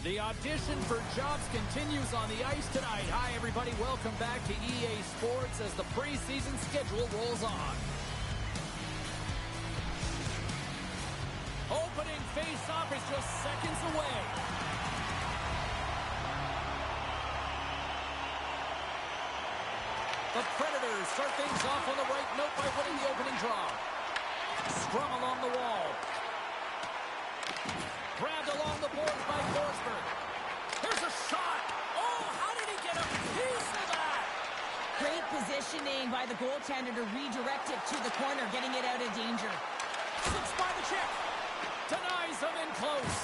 The audition for jobs continues on the ice tonight. Hi, everybody. Welcome back to EA Sports as the preseason schedule rolls on. Opening face-off is just seconds away. The Predators start things off on the right note by winning the opening draw. Scrum along the wall. Grabbed along the boards by Forsberg. Here's a shot. Oh, how did he get a piece of that? Great positioning by the goaltender to redirect it to the corner, getting it out of danger. Slips by the check. Denies him in close.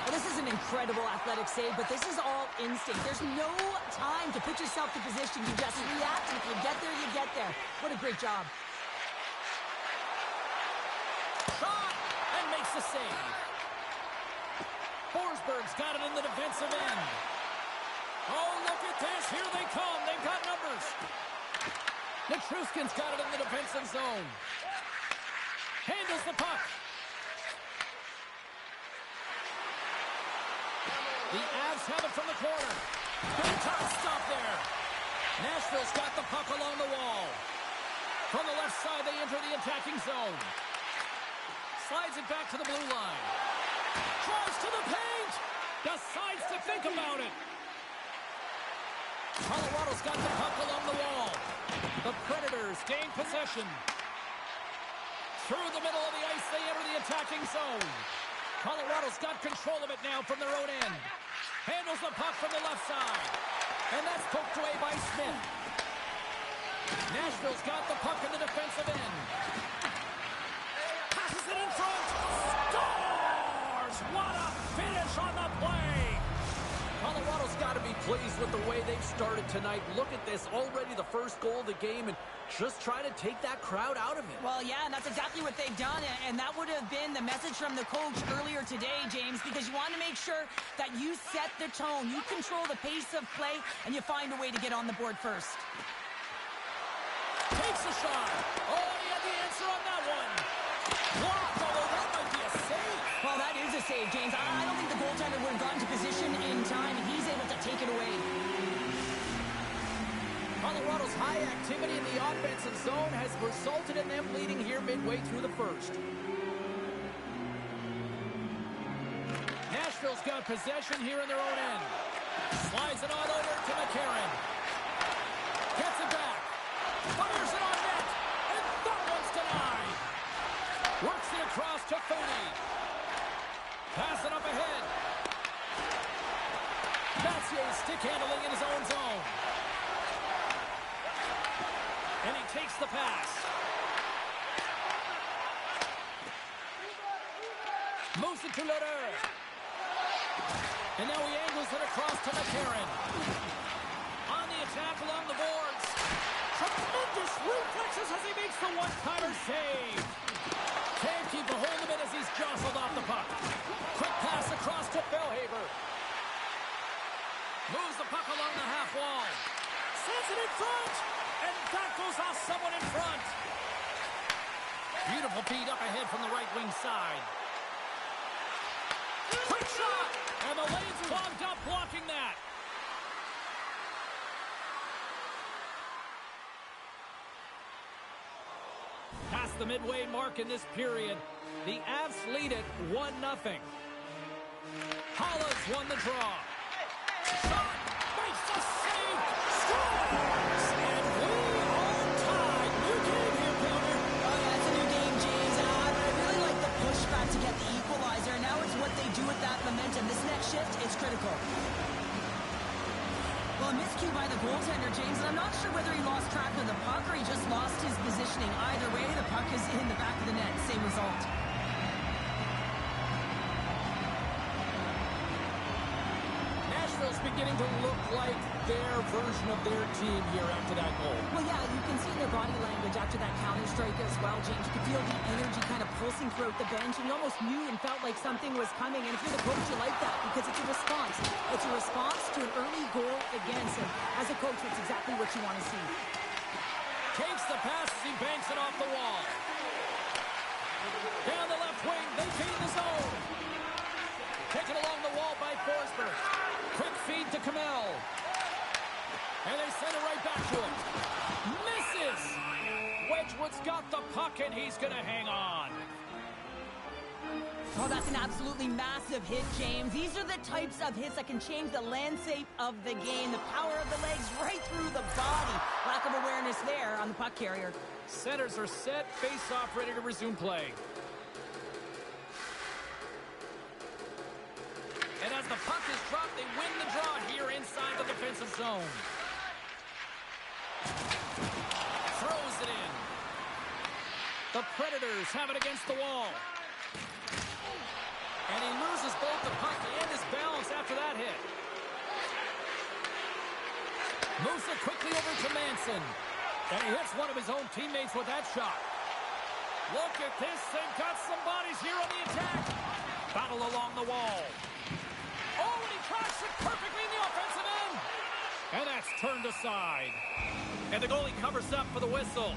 Well, this is an incredible athletic save, but this is all instinct. There's no time to put yourself to position. You just react, and if you get there, you get there. What a great job. Shot, and makes the save. Forsberg's got it in the defensive end. Oh, look at this. Here they come. They've got numbers. Nichushkin's got it in the defensive zone. Handles the puck. The Avs have it from the corner. Good time stop there. Nashville's got the puck along the wall. From the left side, they enter the attacking zone. Slides it back to the blue line. Tries to the paint. Decides to think about it. Colorado's got the puck along the wall. The Predators gain possession. Through the middle of the ice, they enter the attacking zone. Colorado's got control of it now from their own end. Handles the puck from the left side. And that's poked away by Smith. Nashville's got the puck in the defensive end. Passes it in front. Scores! What a finish on the play! Colorado's got to be pleased with the way they've started tonight. Look at this. Already the first goal of the game, and just try to take that crowd out of it. Well, yeah, and that's exactly what they've done, and that would have been the message from the coach earlier today, James, because you want to make sure that you set the tone, you control the pace of play, and you find a way to get on the board first. Takes a shot. Oh, and he had the answer on that one. Blocked, although that might be a save. Well, that is a save, James. I don't think the goaltender would have gotten to position in time, and he's able to take it away. Colorado's high activity in the offensive zone has resulted in them leading here midway through the first. Nashville's got possession here in their own end. Slides it on over to McCarron. Gets it back. Fires it on net. And that one's denied. Works it across to Thony. Pass it up ahead. Massier's stick handling in his own zone. And he takes the pass. Moves it to Lederer. And now he angles it across to McCarron. On the attack along the boards. Tremendous reflexes as he makes the one-timer save. Can't keep a hold of it as he's jostled off the puck. Quick pass across to Bellhaber. Moves the puck along the half wall. Sends it in front. And that goes off someone in front. Beautiful feed up ahead from the right wing side. Quick shot. And the lane's clogged up blocking that. Past the midway mark in this period, the Avs lead it 1-0. Holland's won the draw. Shot. Makes the save. Scores. And we are tied. New game here, Peter. Oh, yeah, it's a new game, James. But I really like the pushback to get the equalizer. Now it's what they do with that momentum. This next shift is critical. Well, a miscue by the goaltender, James, and I'm not sure whether he lost track of the puck or he just lost his positioning. Either way, the puck is in the back of the net. Same result. Nashville's beginning to look like their version of their team here after that goal. Well, yeah, you can see their body language after that counter strike as well, James. You could feel the energy kind of pulsing throughout the bench, and you almost knew and felt like something was coming. And if you're the coach, you like that because it's a response. It's a response to an early goal against him. As a coach, that's exactly what you want to see. Takes the pass as he banks it off the wall. Down the left wing, they gain the zone. Taken along the wall by Forsberg. Quick feed to Kamel. And they send it right back to him. Misses! Wedgwood's got the puck, and he's going to hang on. Oh, that's an absolutely massive hit, James. These are the types of hits that can change the landscape of the game. The power of the legs right through the body. Lack of awareness there on the puck carrier. Centers are set, face-off, ready to resume play. And as the puck is dropped, they win the draw here inside the defensive zone. Throws it in. The Predators have it against the wall. And he loses both the puck and his balance after that hit. Moves it quickly over to Manson. And he hits one of his own teammates with that shot. Look at this. They've got some bodies here on the attack. Battle along the wall. Oh, and he cracks it perfectly in the offensive end. And that's turned aside. And the goalie covers up for the whistle.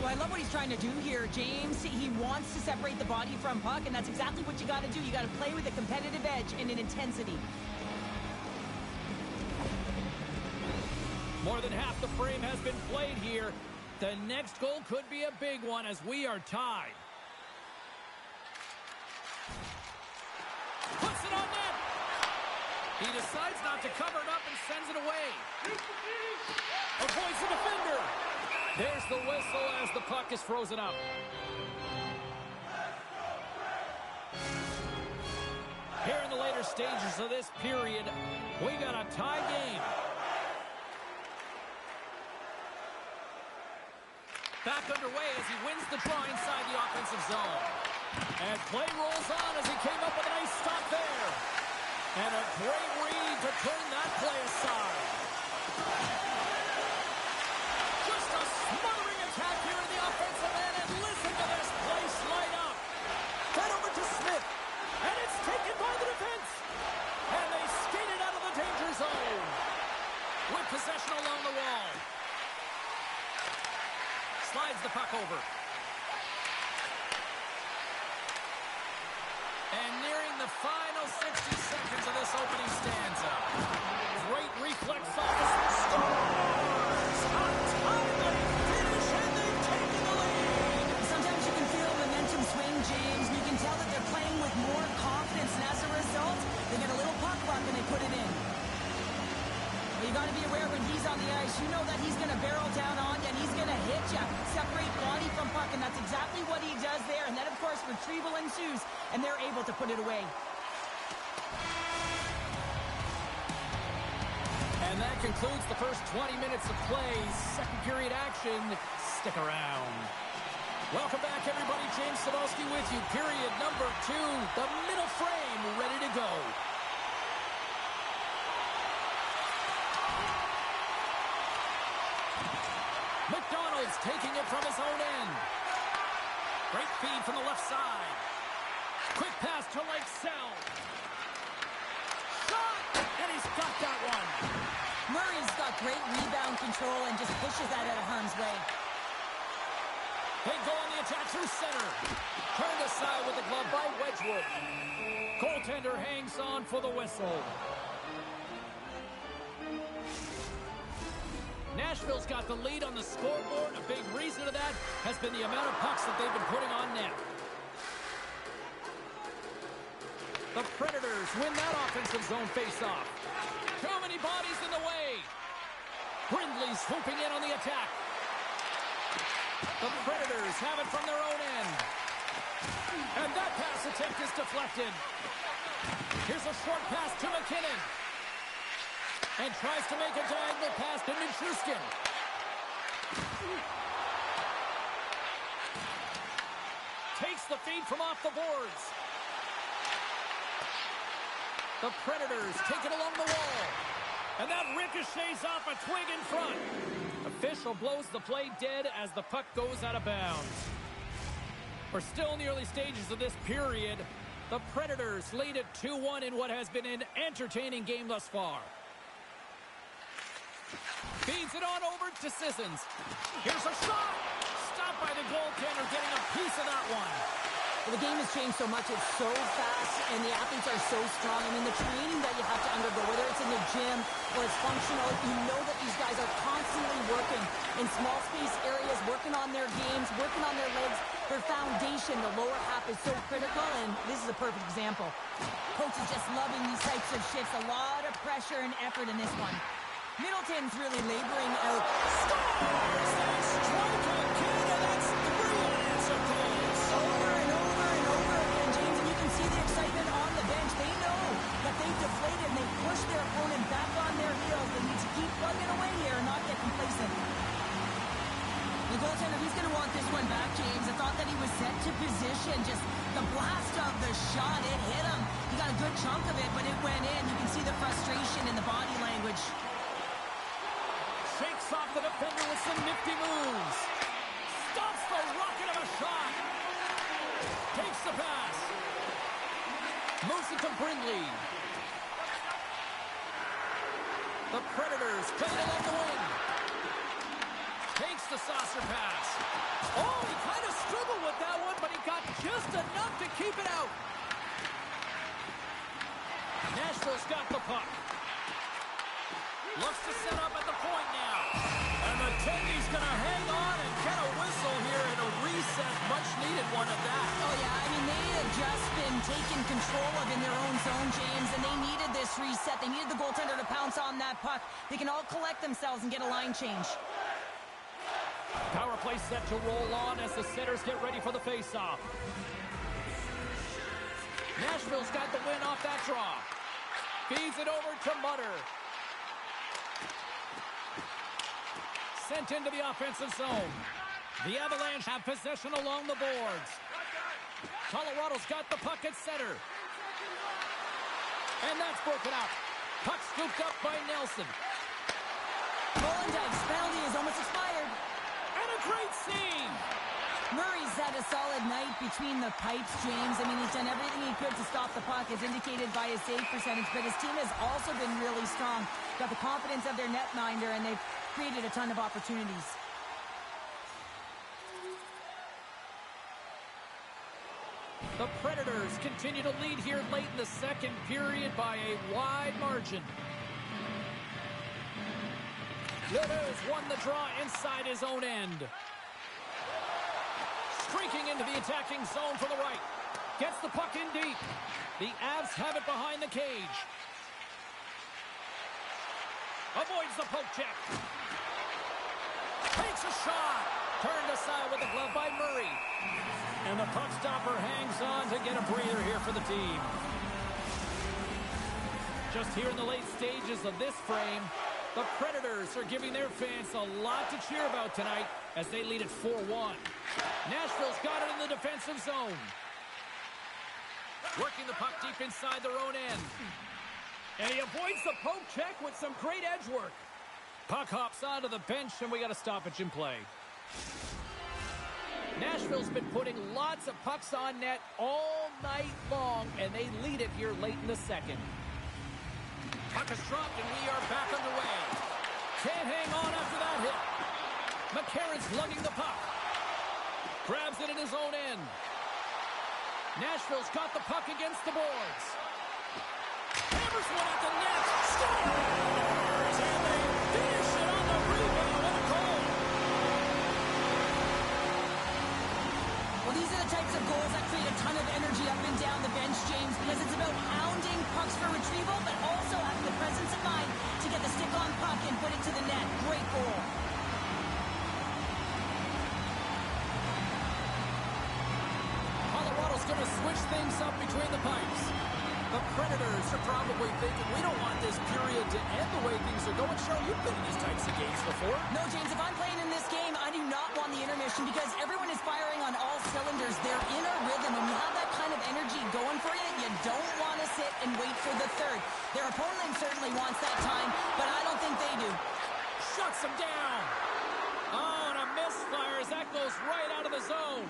Well, I love what he's trying to do here, James. He wants to separate the body from puck, and that's exactly what you got to do. You got to play with a competitive edge and an intensity. More than half the frame has been played here. The next goal could be a big one as we are tied. Puts it on net. He decides not to cover it up and sends it away. Avoids the defender. There's the whistle as the puck is frozen up. Here in the later stages of this period, we got a tie game. Back underway as he wins the draw inside the offensive zone. And play rolls on as he came up with a nice stop there. And a great read to turn that play aside. Just a smothering attack here in the offensive end. And listen to this place light up. Right over to Smith. And it's taken by the defense. And they skate it out of the danger zone. With possession along the wall. Slides the puck over. And nearing the final 60 seconds of this opening stanza. Great reflex off the Stars. A timely finish, and they've taken the lead. Sometimes you can feel momentum swing, James, and you can tell that they're playing with more confidence, and as a result, they get a little puck luck and they put it in. But you got to be aware when he's on the ice, you know that he's going to barrel down on you and he's going to hit you. Separate body from puck, and that's exactly what he does there. And then, of course, retrieval ensues, and they're able to put it away. And that concludes the first 20 minutes of play. Second period action. Stick around. Welcome back, everybody. James Cebulski with you. Period number 2. The middle frame ready to go. McDonald's taking it from his own end. Great feed from the left side. Quick pass to Lakesell. Shot! And he's got that one. Murray's got great rebound control and just pushes that out of harm's way. They go on the attack through center. Turned aside with the glove by Wedgwood. Goaltender hangs on for the whistle. Nashville's got the lead on the scoreboard. A big reason of that has been the amount of pucks that they've been putting on net. The Predators win that offensive zone faceoff. Too many bodies in the way. Brindley swooping in on the attack. The Predators have it from their own end. And that pass attempt is deflected. Here's a short pass to McKinnon. And tries to make a diagonal pass to Nichushkin. Takes the feed from off the boards. The Predators take it along the wall. And that ricochets off a twig in front. Official blows the play dead as the puck goes out of bounds. We're still in the early stages of this period. The Predators lead at 2-1 in what has been an entertaining game thus far. Feeds it on over to Sissons. Here's a shot. Stopped by the goaltender, getting a piece of that one. The game has changed so much. It's so fast, and the athletes are so strong. I mean, the training that you have to undergo, whether it's in the gym or it's functional, you know that these guys are constantly working in small space areas, working on their games, working on their legs. Their foundation, the lower half, is so critical, and this is a perfect example. Coach is just loving these types of shifts. A lot of pressure and effort in this one. Middleton's really laboring out. Scores! That strikeout, Canada! That's 3 unanswered goals! Over and over and over again, James, and you can see the excitement on the bench. They know that they've deflated and they've pushed their opponent back on their heels. They need to keep plugging away here and not get complacent. The goaltender, he's going to want this one back, James. I thought that he was set to position. Just the blast of the shot, it hit him. He got a good chunk of it, but it went in. You can see the frustration in the body language. Shakes off the defender with some nifty moves. Stops the rocket of a shot. Takes the pass. Moves it to Brindley. The Predators play it along the wing. Takes the saucer pass. Oh, he kind of struggled with that one, but he got just enough to keep it out. Nashville's got the puck. Looks to set up at the point now. And the Tendy's going to hang on and get a whistle here and a reset. Much needed one at that. Oh, yeah. I mean, they had just been taken control of in their own zone, James, and they needed this reset. They needed the goaltender to pounce on that puck. They can all collect themselves and get a line change. Power play set to roll on as the setters get ready for the faceoff. Nashville's got the win off that draw. Feeds it over to Mutter. Sent into the offensive zone. The Avalanche have possession along the boards. Colorado's got the puck at center. And that's broken out. Puck scooped up by Nelson. Molendyke's penalty is almost expired. And a great save. Murray's had a solid night between the pipes, James. I mean, he's done everything he could to stop the puck, as indicated by his save percentage, but his team has also been really strong. Got the confidence of their netminder, and they've created a ton of opportunities. The Predators continue to lead here late in the second period by a wide margin. Lille's won the draw inside his own end. Streaking into the attacking zone for the right. Gets the puck in deep. The Avs have it behind the cage. Avoids the poke check. Takes a shot. Turned aside with the glove by Murray. And the puck stopper hangs on to get a breather here for the team. Just here in the late stages of this frame, the Predators are giving their fans a lot to cheer about tonight as they lead at 4-1. Nashville's got it in the defensive zone. Working the puck deep inside their own end. And he avoids the poke check with some great edge work. Puck hops onto the bench, and we got a stoppage in play. Nashville's been putting lots of pucks on net all night long, and they lead it here late in the second. Puck is dropped, and we are back underway. Can't hang on after that hit. McCarron's lugging the puck. Grabs it in his own end. Nashville's got the puck against the boards. Hammers one at the net. Scores! And they finish it on the rebound. What a goal! Well, these are the types of goals that create a ton of energy up and down the bench, James, because it's about hounding pucks for retrieval, but also having the presence of mind to get the stick on puck and put it to the net. Great goal. Colorado's going to switch things up between the pipes. The Predators are probably thinking, we don't want this period to end the way things are going. Cheryl, you've been in these types of games before. No, James, if I'm playing in this game, I do not want the intermission because everyone is firing on all cylinders. They're in a rhythm, and you have that kind of energy going for you. You don't want to sit and wait for the third. Their opponent certainly wants that time, but I don't think they do. Shuts him down. Oh, and a misfire as that goes right out of the zone.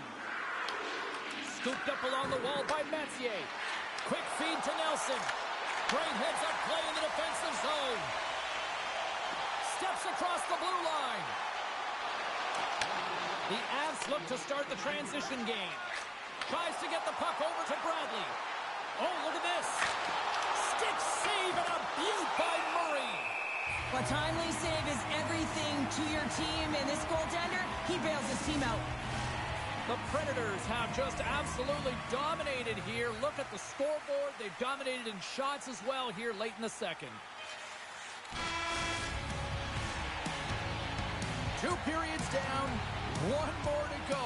Scooped up along the wall by Mathieu. Quick feed to Nelson. Great heads-up play in the defensive zone. Steps across the blue line. The Avs look to start the transition game. Tries to get the puck over to Bradley. Oh, look at this. Stick save and a beaut by Murray. A timely save is everything to your team, and this goaltender, he bails his team out. The Predators have just absolutely dominated here. Look at the scoreboard. They've dominated in shots as well here late in the second. 2 periods down, 1 more to go.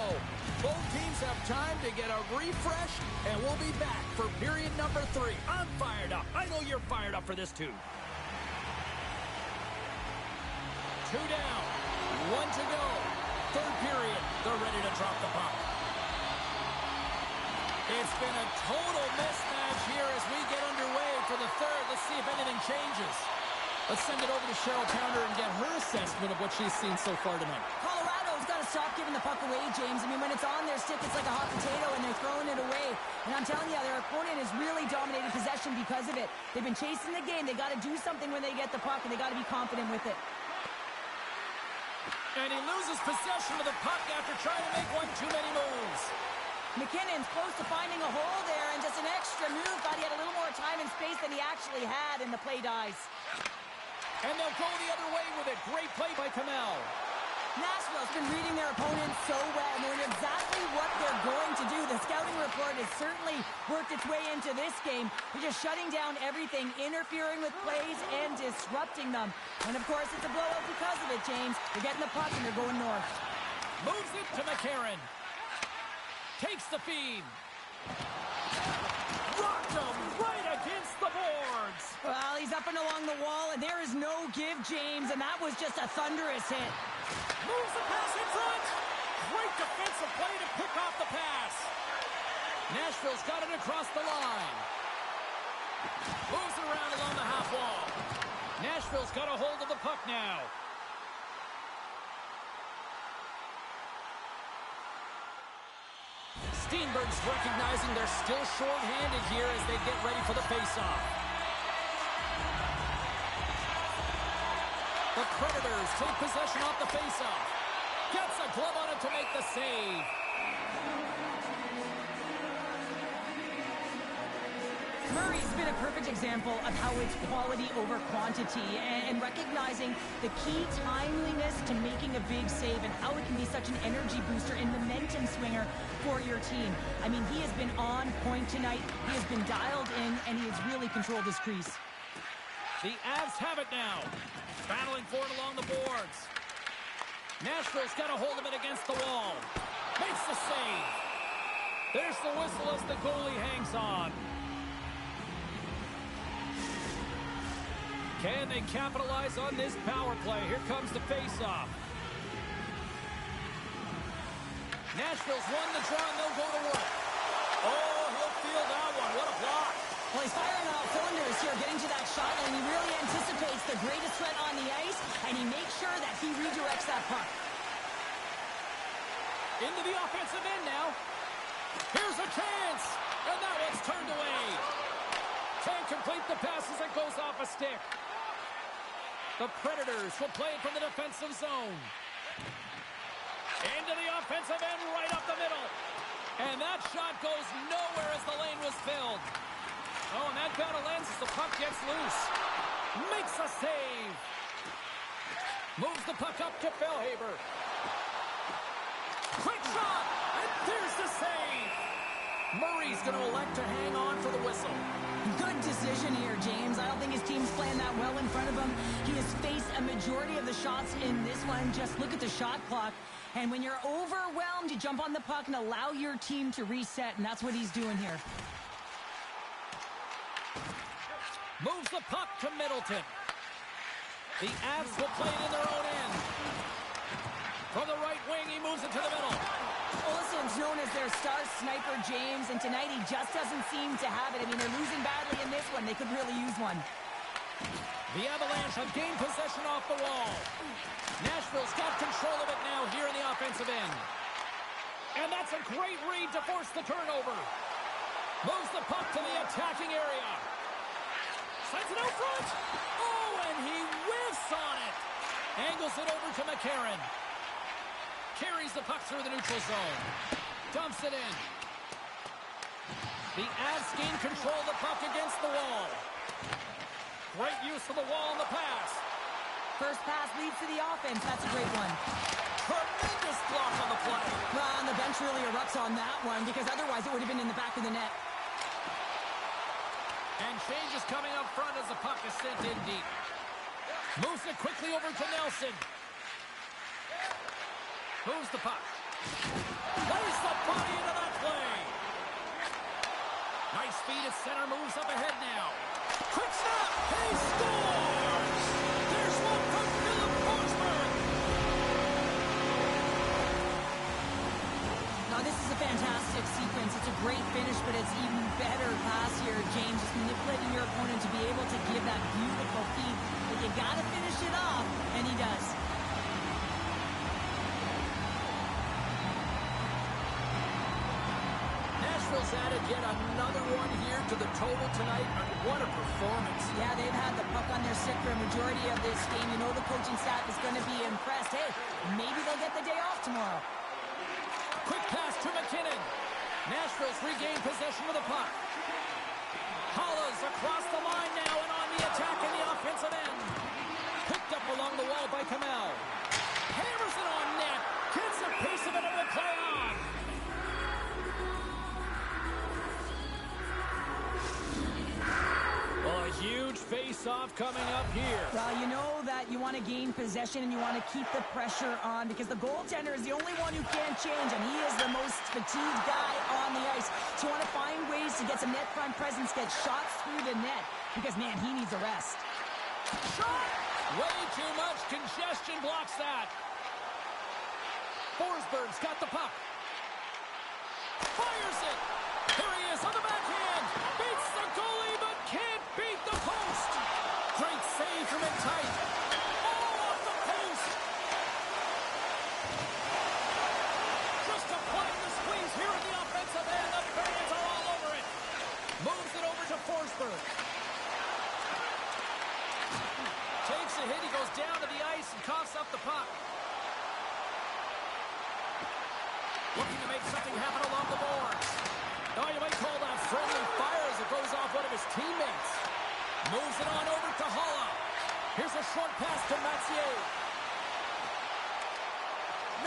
Both teams have time to get a refresh, and we'll be back for period number 3. I'm fired up. I know you're fired up for this too. 2 down, 1 to go. 3rd period, they're ready to drop the puck. It's been a total mismatch here as we get underway for the 3rd. Let's see if anything changes. Let's send it over to Cheryl Pounder and get her assessment of what she's seen so far tonight. Colorado's got to stop giving the puck away, James. I mean, when it's on their stick, it's like a hot potato, and they're throwing it away. And I'm telling you, their opponent has really dominated possession because of it. They've been chasing the game. They got to do something when they get the puck, and they got to be confident with it. And he loses possession of the puck after trying to make one too many moves. McKinnon's close to finding a hole there, and just an extra move. Thought he had a little more time and space than he actually had, and the play dies. And they'll go the other way with it. Great play by Kamel. Nashville's been reading their opponents so well, knowing exactly what they're going to do. The scouting report has certainly worked its way into this game. They're just shutting down everything, interfering with plays, and disrupting them. And, of course, it's a blowout because of it, James. They're getting the puck, and they're going north. Moves it to McCarron. Takes the feed. Rocked him right against the boards. Well, he's up and along the wall, and there is no give, James, and that was just a thunderous hit. Moves the pass in front. Great defensive play to pick off the pass. Nashville's got it across the line. Moves it around along the half wall. Nashville's got a hold of the puck now. Steenberg's recognizing they're still short-handed here as they get ready for the face-off. The Predators take possession off the face-off. Gets a glove on it to make the save. Murray's been a perfect example of how it's quality over quantity and recognizing the key timeliness to making a big save and how it can be such an energy booster and momentum swinger for your team. I mean, he has been on point tonight. He has been dialed in, and he has really controlled his crease. The Avs have it now. Battling for it along the boards. Nashville's got a hold of it against the wall. Makes the save. There's the whistle as the goalie hangs on. Can they capitalize on this power play? Here comes the face-off. Nashville's won the draw, and they'll go to work. Oh, he'll feel that one. What a block. Well, he's firing on all cylinders here, getting to that shot, and he really anticipates the greatest threat on the ice, and he makes sure that he redirects that puck. Into the offensive end now. Here's a chance, and that one's turned away. Can't complete the pass as it goes off a stick. The Predators will play it from the defensive zone. Into the offensive end, right up the middle. And that shot goes nowhere as the lane was filled. Oh, and that battle ends as the puck gets loose. Makes a save. Moves the puck up to Fellhaber. Quick shot, and there's the save. Murray's going to elect to hang on for the whistle. Good decision here, James. I don't think his team's playing that well in front of him. He has faced a majority of the shots in this one. Just look at the shot clock. And when you're overwhelmed, you jump on the puck and allow your team to reset, and that's what he's doing here. Moves the puck to Middleton. The Avs will play it in their own end. From the right wing, he moves it to the middle. Olsen's known as their star sniper, James, and tonight he just doesn't seem to have it. I mean, they're losing badly in this one. They could really use one. The Avalanche have gained possession off the wall. Nashville's got control of it now here in the offensive end. And that's a great read to force the turnover. Moves the puck to the attacking area. Sends it out front. Oh, and he whiffs on it. Angles it over to McCarron. Carries the puck through the neutral zone. Dumps it in. The Avs gain control of the puck against the wall. Great use of the wall in the pass. First pass leads to the offense. That's a great one. Tremendous block on the play. Well, and the bench really erupts on that one because otherwise it would have been in the back of the net. And change is coming up front as the puck is sent in deep. Moves it quickly over to Nelson. Moves the puck. Lays the body into that play. Nice feed at center. Moves up ahead now. Quick snap. He scores! There's one from Philip Forsberg. Now, this is a fantastic sequence. It's a great finish, but it's even better pass here. James just manipulating your opponent to be able to give that beautiful feed. But you got to finish it off, and he does. Nashville's added yet another one here to the total tonight, and what a performance. Yeah, they've had the puck on their stick for a majority of this game. You know the coaching staff is going to be impressed. Hey, maybe they'll get the day off tomorrow. Quick pass to McKinnon. Nashville's regained possession of the puck. Hollis across the line now and on the attack in the offensive end. Picked up along the wall by Kamel. Hammers it on net. Gets a piece of it and will play on. Well, a huge face-off coming up here. Well, you know that you want to gain possession and you want to keep the pressure on because the goaltender is the only one who can't change, and he is the most fatigued guy on the ice. So you want to find ways to get some net front presence, get shots through the net because, man, he needs a rest. Shot! Way too much congestion blocks that. Forsberg's got the puck. Fires it. Here he is on the backhand. Beats the goalie, but can't beat the post. Great save from in tight. All off the post. Just applying the squeeze here in the offensive end. The fans are all over it. Moves it over to Forsberg. Takes a hit. He goes down to the ice and coughs up the puck. Looking to make something happen along the boards. Oh, you might call that friendly fire as it goes off one of his teammates. Moves it on over to Holla. Here's a short pass to Mathieu.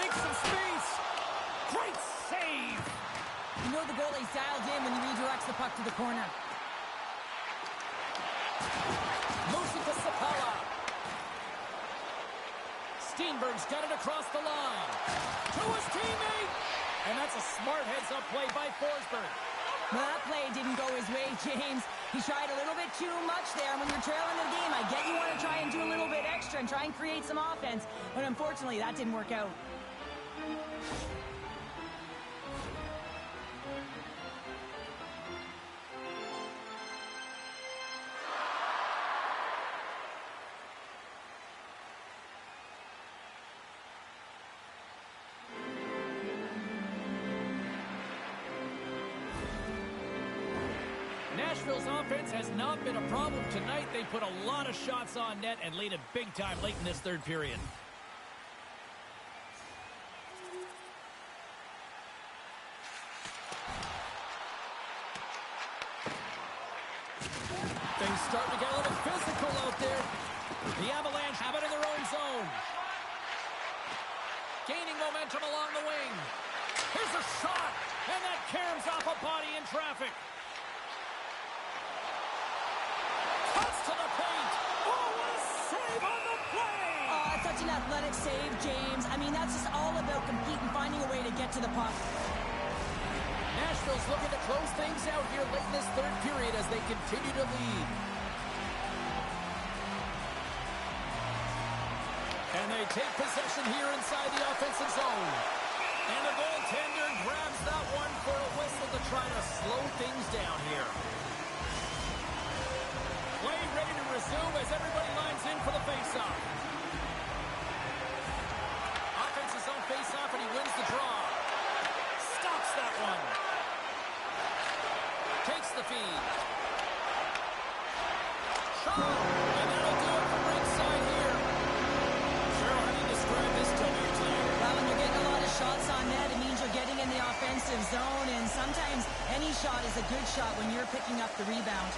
Makes some space. Great save. You know the goalie's dialed in when he redirects the puck to the corner. Moves it to Sapala. Steenberg's got it across the line. To his teammate. And that's a smart heads-up play by Forsberg. Well, that play didn't go his way, James. He tried a little bit too much there. When you're trailing the game, I get you want to try and do a little bit extra and try and create some offense. But unfortunately, that didn't work out. Nashville's offense has not been a problem tonight. They put a lot of shots on net and lead it big time late in this third period. Things starting to get a little physical out there. The Avalanche have it in their own zone. Gaining momentum along the wing. Here's a shot, and that caroms off a body in traffic. Cuts to the paint. Oh, what a save on the play! Oh, such an athletic save, James. I mean, that's just all about competing, finding a way to get to the puck. Nashville's looking to close things out here late in this third period as they continue to lead. And they take possession here inside the offensive zone. And the goaltender grabs that one for a whistle to try to slow things down here. Play ready to resume as everybody lines in for the faceoff. Offensive zone faceoff, and he wins the draw. Stops that one. Takes the feed. Shot! And that'll do it from ringside here. Cheryl, how do you describe this time of your team? Well, when you're getting a lot of shots on net, it means you're getting in the offensive zone, and sometimes any shot is a good shot when you're picking up the rebound.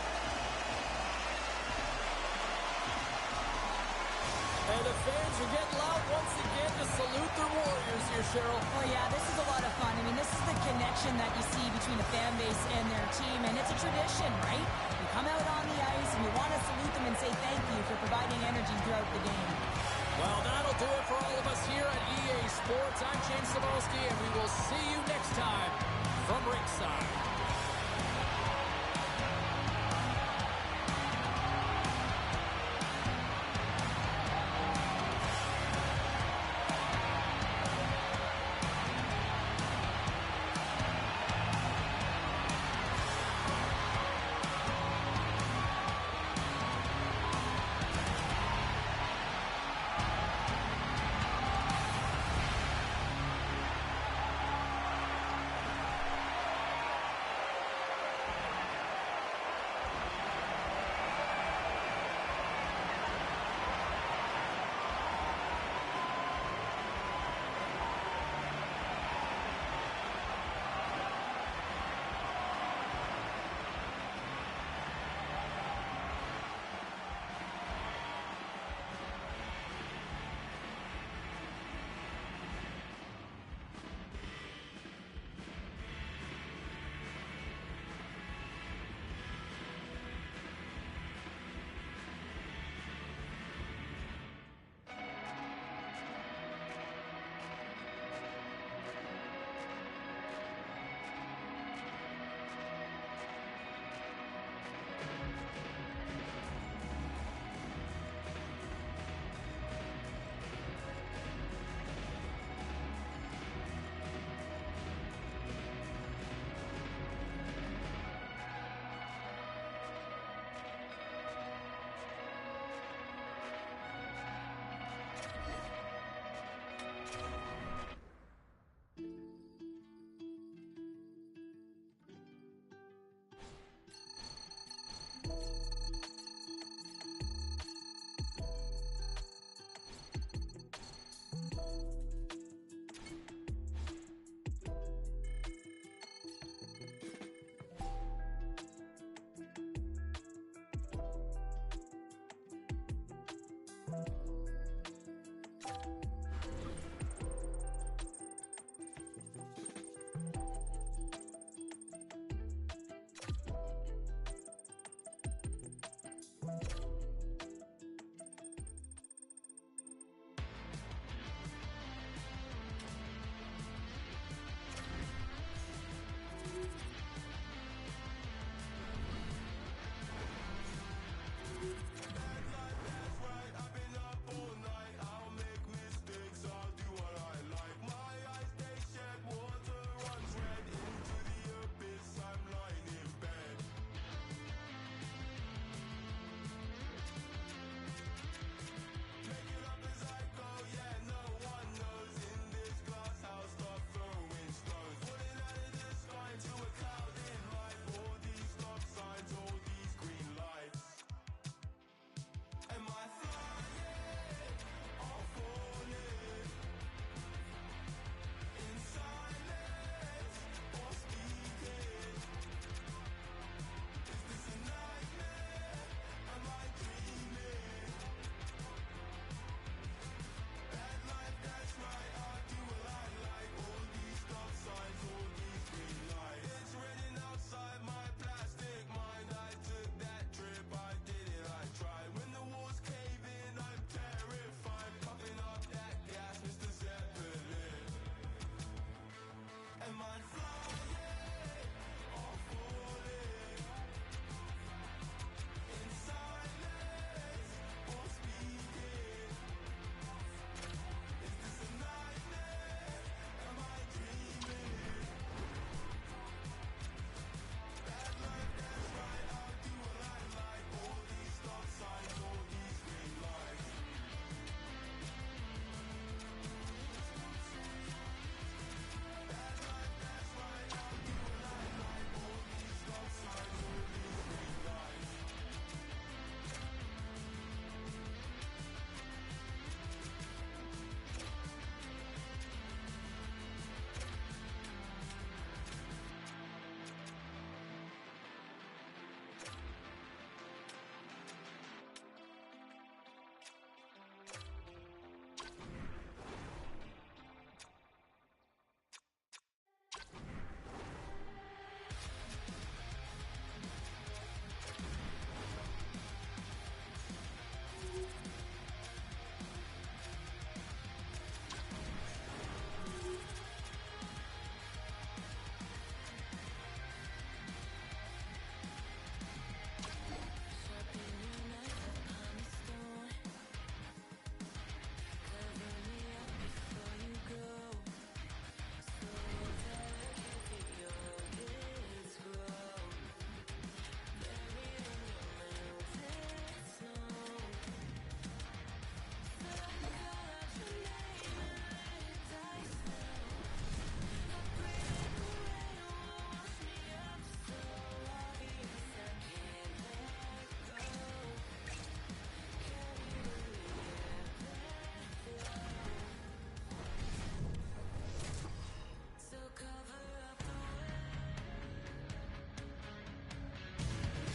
And the fans are getting loud once again to salute their Warriors here, Cheryl. Oh, yeah, this is a lot of fun. I mean, this is the connection that you see between a fan base and their team, and it's a tradition, right? You come out on the ice, and you want to salute them and say thank you for providing energy throughout the game. Well, that'll do it for all of us here at EA Sports. I'm James Cebulski, and we will see you next time from ringside.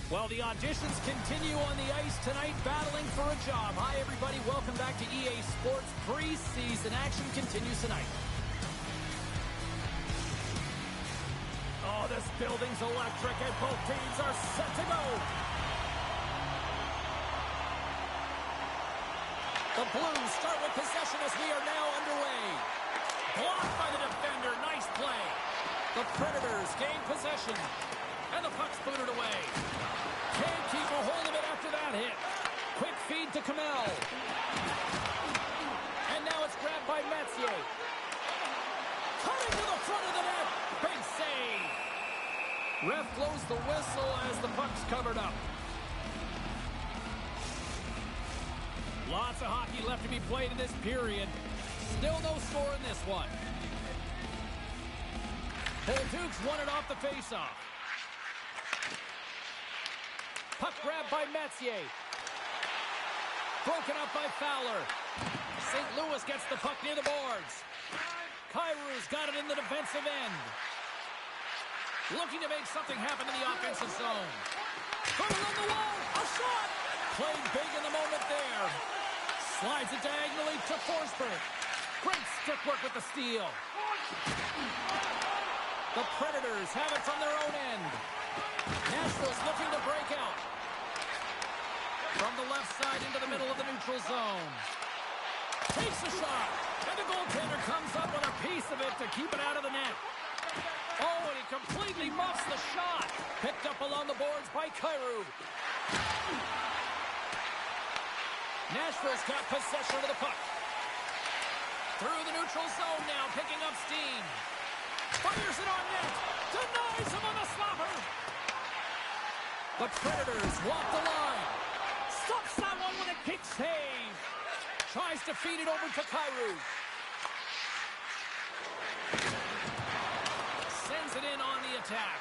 Well, the auditions continue on the ice tonight, battling for a job. Hi, everybody. Welcome back to EA Sports. Preseason action continues tonight. Oh, this building's electric, and both teams are set to go. The Blues start with possession as we are now underway. Blocked by the defender. Nice play. The Predators gain possession, and the puck's booted away. Can't keep a hold of it after that hit. Quick feed to Kamel. And now it's grabbed by Metier. Cutting to the front of the net. Big save. Ref blows the whistle as the puck's covered up. Lots of hockey left to be played in this period. Still no score in this one. Bolduc's won it off the faceoff. Puck grabbed by Metier. Broken up by Fowler. St. Louis gets the puck near the boards. Kairou's got it in the defensive end. Looking to make something happen in the offensive zone. Going along the wall. A shot. Played big in the moment there. Slides it diagonally to Forsberg. Great stick work with the steal. The Predators have it from their own end. Nashville's looking to break out. From the left side into the middle of the neutral zone. Takes a shot. And the goaltender comes up with a piece of it to keep it out of the net. Oh, and he completely muffs the shot. Picked up along the boards by Kyrou. Nashville's got possession of the puck. Through the neutral zone now, picking up steam. Fires it on net. Denies him on the slapper. The Predators walk the line. Stops that one with a kick save. Tries to feed it over to Kyrou. Sends it in on the attack.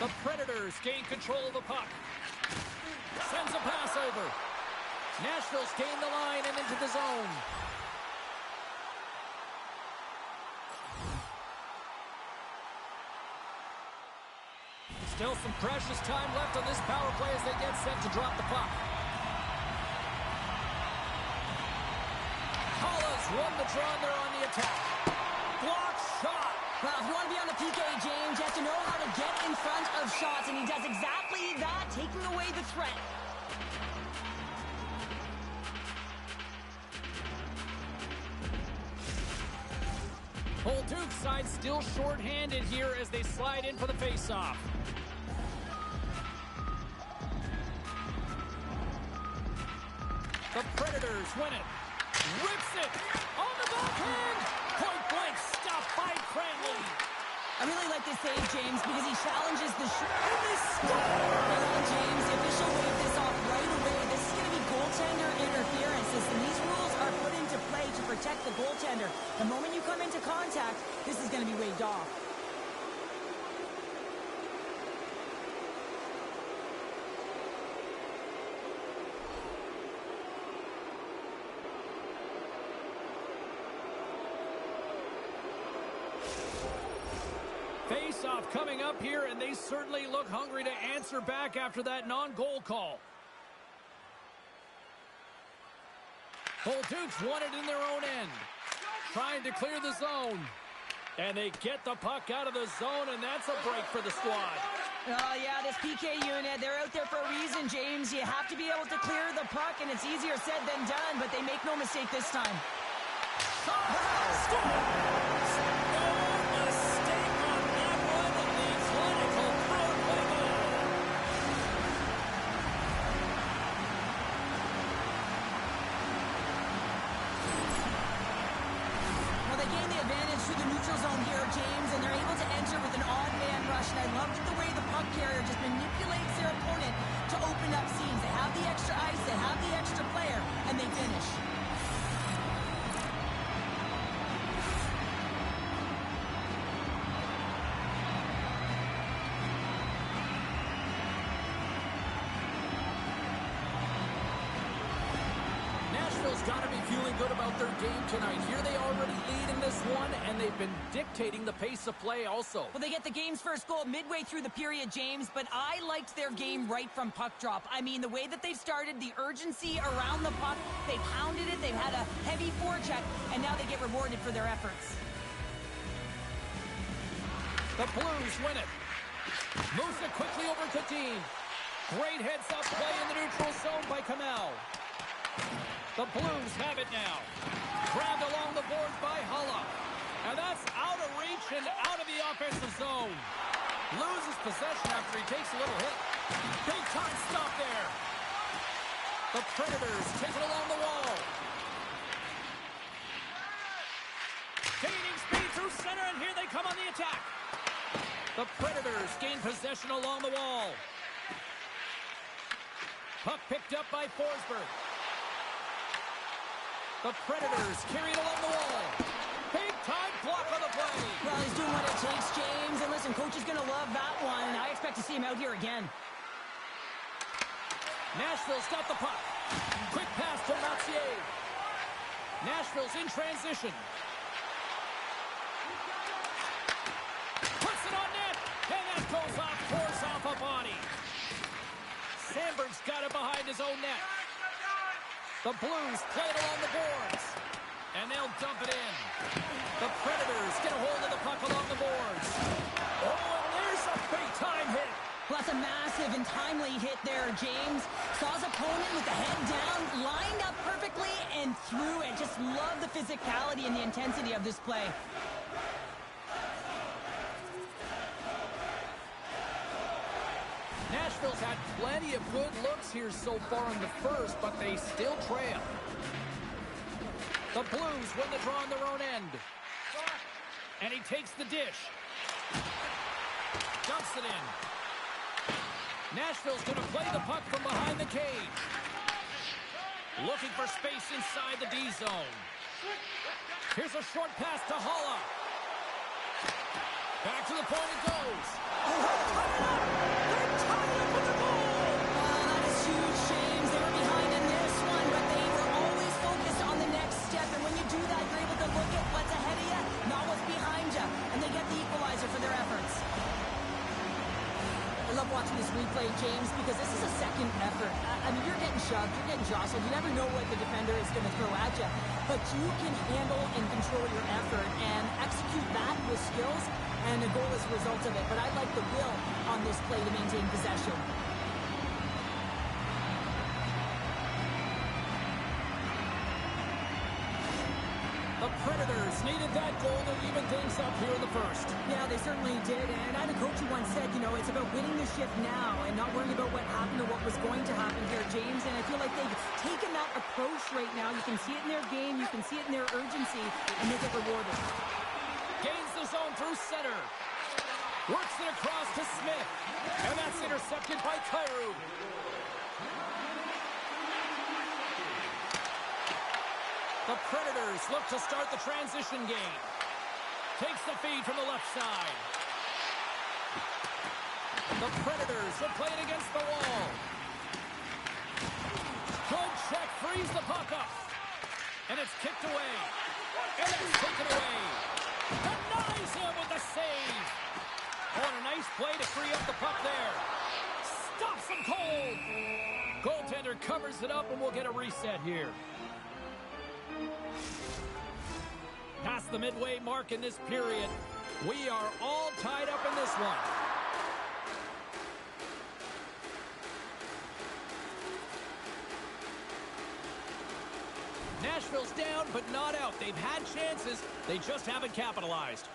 The Predators gain control of the puck. Sends a pass over. Nashville's gained the line and into the zone. Still some precious time left on this power play as they get set to drop the puck. Halla's won the draw and they're on the attack. Block shot. Well, if you want to be on the PK, James, you have to know how to get in front of shots, and he does exactly that, taking away the threat. Bolduc's side still short-handed here as they slide in for the face-off. The Predators win it. Rips it. On the backhand. Point blank stopped by Cranley. I really like this save, James, because he challenges the shot. And they stop. Hold on, James. The official waved this off right away. This is going to be goaltender interference. Listen, these rules are put into play to protect the goaltender. The moment you come into contact, this is going to be waved off. Face-off coming up here, and they certainly look hungry to answer back after that non-goal call. Bolduc's won it in their own end. Trying to clear the zone. And they get the puck out of the zone, and that's a break for the squad. Oh, yeah, this PK unit, they're out there for a reason, James. You have to be able to clear the puck, and it's easier said than done, but they make no mistake this time. Wow. Through the neutral zone here, James, and they're able to enter with an odd man rush, and I loved the way the puck carrier just manipulates their opponent to open up seams. They have the extra ice, they have the extra player, and they finish. about their game tonight. Here they already lead in this one, and they've been dictating the pace of play also. Well, they get the game's first goal midway through the period, James, but I liked their game right from puck drop. I mean, the way that they've started, the urgency around the puck, they've hounded it, they've had a heavy forecheck, and now they get rewarded for their efforts. The Blues win it. Moves it quickly over to Dean. Great heads-up play in the neutral zone by Kamel. The Blues have it now. Grabbed along the boards by Hulla. And that's out of reach and out of the offensive zone. Loses possession after he takes a little hit. Big time stop there. The Predators take it along the wall. Gaining speed through center, and here they come on the attack. The Predators gain possession along the wall. Puck picked up by Forsberg. The Predators carry it along the wall. Big time block on the play. Well, he's doing what it takes, James. And listen, coach is going to love that one. I expect to see him out here again. Nashville's got the puck. Quick pass to Mathieu. Nashville's in transition. Puts it on net. And that goes off, force off a body. Sandberg's got it behind his own net. The Blues play it along the boards. And they'll dump it in. The Predators get a hold of the puck along the boards. Oh, and there's a big-time hit. Well, that's a massive and timely hit there, James. Saw his opponent with the head down, lined up perfectly, and threw it. Just love the physicality and the intensity of this play. Nashville's had plenty of good looks here so far in the first, but they still trail. The Blues win the draw on their own end. And he takes the dish. Dumps it in. Nashville's going to play the puck from behind the cage. Looking for space inside the D zone. Here's a short pass to Hulla. Back to the point it goes. They're tied up with the goal. That is huge, James. They were behind in this one, but they were always focused on the next step. And when you do that, you're able to look at what's ahead of you, not what's behind you. And they get the equalizer for their efforts. I love watching this replay, James, because this is a second effort. I mean, you're getting shoved, you're getting jostled. You never know what the defender is going to throw at you. But you can handle and control your effort and execute that with skills, and a goal is a result of it. But I like the will on this play to maintain possession. The Predators needed that goal to even things up here in the first. Yeah, they certainly did. And I had a coach who once said, you know, it's about winning the shift now and not worrying about what happened or what was going to happen here, James. And I feel like they've taken that approach right now. You can see it in their game. You can see it in their urgency. And they get rewarded. Gains the zone through center. Works it across to Smith. And that's intercepted by Kyrou. The Predators look to start the transition game. Takes the feed from the left side. The Predators will play it against the wall. Good check, frees the puck up. And it's kicked away. And it's taken away. Denies him with the save. Oh, and a nice play to free up the puck there. Stops him cold. Goaltender covers it up, and we'll get a reset here. Past the midway mark in this period. We are all tied up in this one. Nashville's down, but not out. They've had chances. They just haven't capitalized.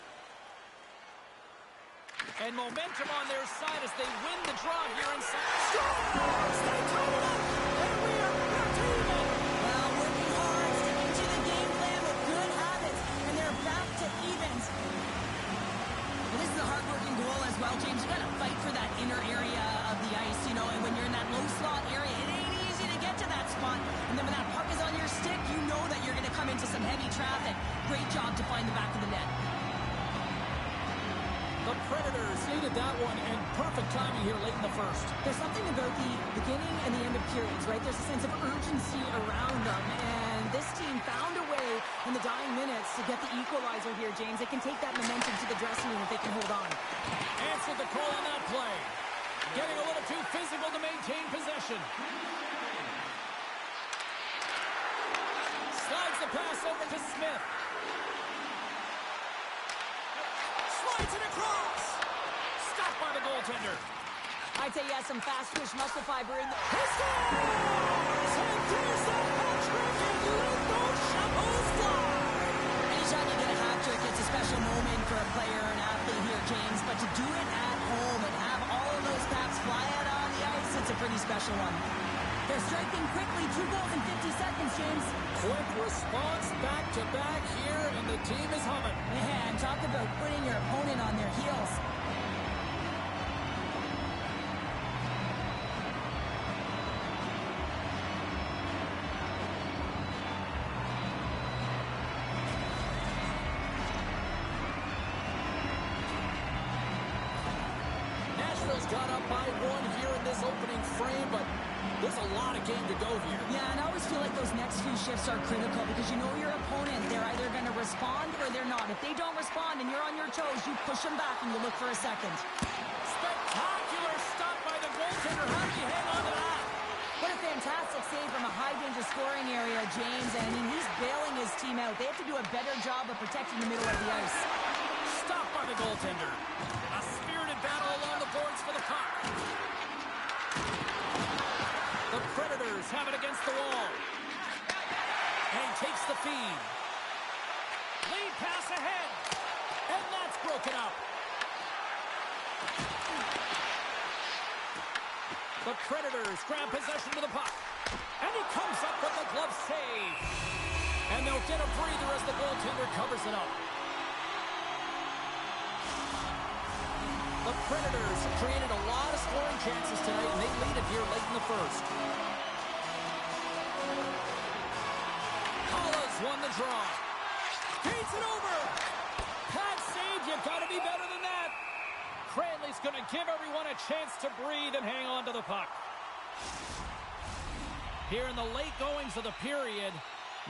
And momentum on their side as they win the draw here inside. Scores! They tie it up! And we are back to even! Well, working hard, sticking to the game plan with good habits, and they're back to evens. Well, this is a hard-working goal as well, James. You got to fight for that inner area of the ice, you know, and when you're in that low slot area, it ain't easy to get to that spot. And then when that puck is on your stick, you know that you're going to come into some heavy traffic. Great job to find the back of the net. The Predators needed that one, and perfect timing here late in the first. There's something about the beginning and the end of periods, right? There's a sense of urgency around them, and this team found a way in the dying minutes to get the equalizer here, James. They can take that momentum to the dressing room if they can hold on. Answered the call on that play. Getting a little too physical to maintain possession. Slides the pass over to Smith. Slides it across. Stopped by the goaltender. I'd say he has some fast-twitch muscle fiber in the... He scores! And there's that hat-trick, and let those shovels fly! Anytime you get a hat-trick, it's a special moment for a player or an athlete here, James. But to do it at home and have all of those paps fly out on the ice, it's a pretty special one. They're striking quickly, 2 goals in 50 seconds, James. Quick response back-to-back here, and the team is humming. Man, talk about putting your opponent on their heels. Got up by 1 here in this opening frame, but there's a lot of game to go here. Yeah, and I always feel like those next few shifts are critical because you know your opponent. They're either going to respond or they're not. If they don't respond and you're on your toes, you push them back and you look for a second. Spectacular stop by the goaltender. How do you hang on to that? What a fantastic save from a high-danger scoring area, James. And I mean, he's bailing his team out. They have to do a better job of protecting the middle of the ice. Stopped by the goaltender. A spirited battle along the boards for the puck. The Predators have it against the wall. And he takes the feed. Lead pass ahead. And that's broken up. The Predators grab possession to the puck. And he comes up with the glove save. And they'll get a breather as the goaltender covers it up. The Predators have created a lot of scoring chances tonight, and they lead it here late in the first. Hollis won the draw. Feeds it over. Pad save. You've got to be better than that. Cranley's going to give everyone a chance to breathe and hang on to the puck. Here in the late goings of the period,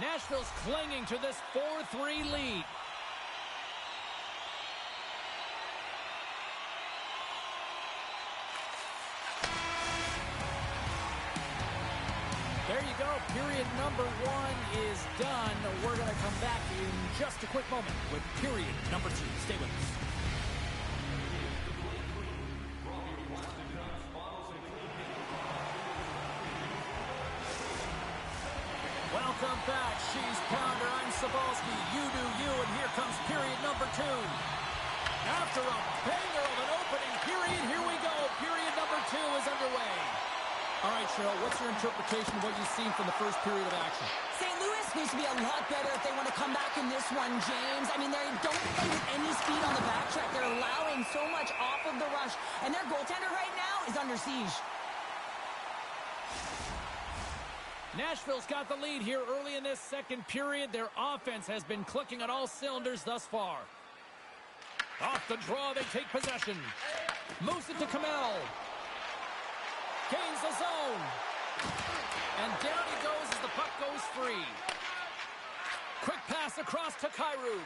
Nashville's clinging to this 4-3 lead. There you go. Period number 1 is done. We're going to come back in just a quick moment with period number 2. Stay with us. Welcome back. She's Pounder. I'm Sabalski. You do you. And here comes period number 2. After a banger of an opening period, here we go. Period number 2 is underway. All right, Cheryl, what's your interpretation of what you've seen from the first period of action? St. Louis needs to be a lot better if they want to come back in this one, James. I mean, they don't play with any speed on the backtrack. They're allowing so much off of the rush, and their goaltender right now is under siege. Nashville's got the lead here early in this second period. Their offense has been clicking on all cylinders thus far. Off the draw, they take possession. Moves it to Kamel. Gains the zone. And down he goes as the puck goes free. Quick pass across to Kyrou.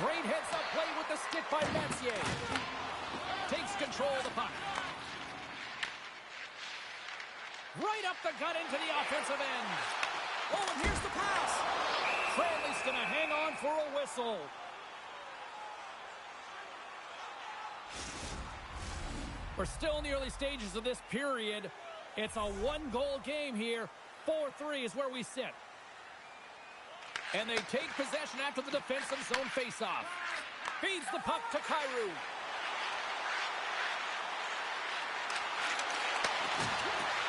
Great heads-up play with the stick by Messier. Takes control of the puck. Right up the gut into the offensive end. Oh, and here's the pass. Cranley's going to hang on for a whistle. We're still in the early stages of this period. It's a one-goal game here. 4-3 is where we sit. And they take possession after the defensive zone faceoff. Feeds the puck to Kyrou.